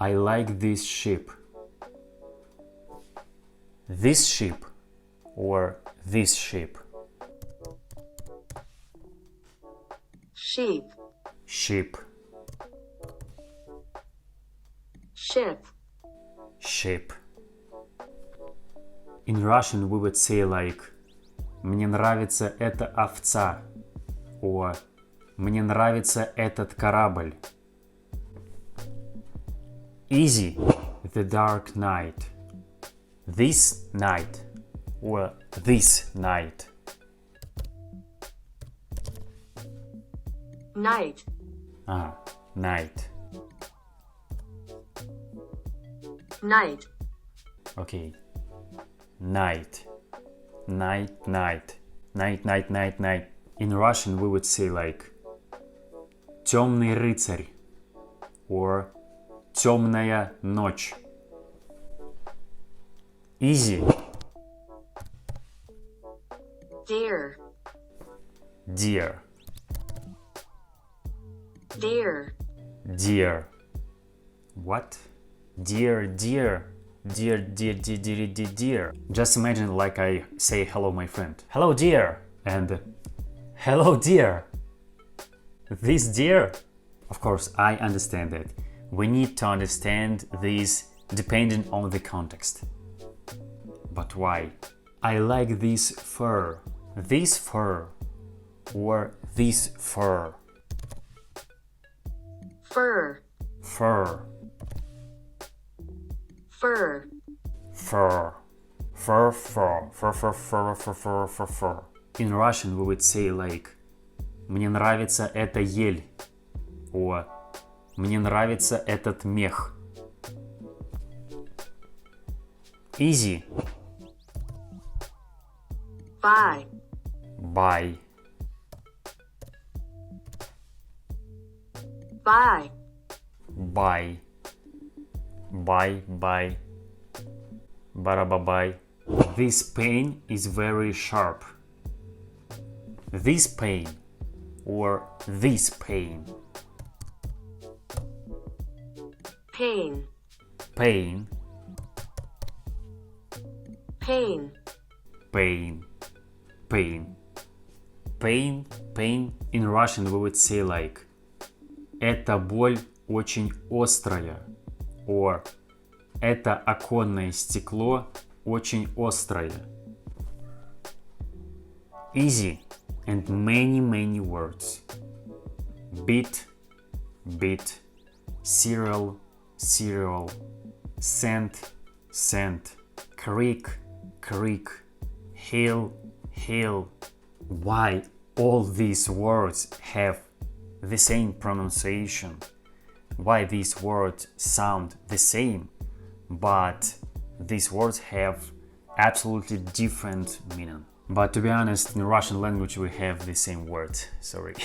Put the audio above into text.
I like this sheep. This sheep or this sheep? Sheep. Sheep. Ship. Sheep. In Russian we would say like «Мне нравится эта овца» or «Мне нравится этот корабль». Easy. The dark night. This night or this night. Night. Night. Night. Okay. Night. Night, night. Night, night, night, night. In Russian we would say like «Темный рыцарь» or «Темная ночь». Easy. Deer. Deer. Deer. Deer. What? Deer, deer. Deer, deer, deer, deer, deer, deer. Just imagine like I say hello my friend. Hello dear. And hello dear. This deer? Of course, I understand that. We need to understand this depending on the context. But why? I like this fur. This fur. Or this fur. Fur. Fur. Fur. Fur. Fur, fur. Fur, fur, fur, fur, fur, fur, fur. In Russian we would say like «Мне нравится эта ель» or «Мне нравится этот мех». Easy. Buy. Buy. Buy. Buy. Buy, buy. Барабабай. This pain is very sharp. This pain or this pain. Pain. Pain. Pain. Pain. Pain. Pain, pain. In Russian we would say like «Эта боль очень острая» or «Это оконное стекло очень острое». Easy and many words. Beat, beat. Cereal, cereal. Scent, scent. Creek, creek. Hill, hill. Why all these words have the same pronunciation? Why these words sound the same, but these words have absolutely different meaning? But to be honest, in Russian language we have the same word. Sorry.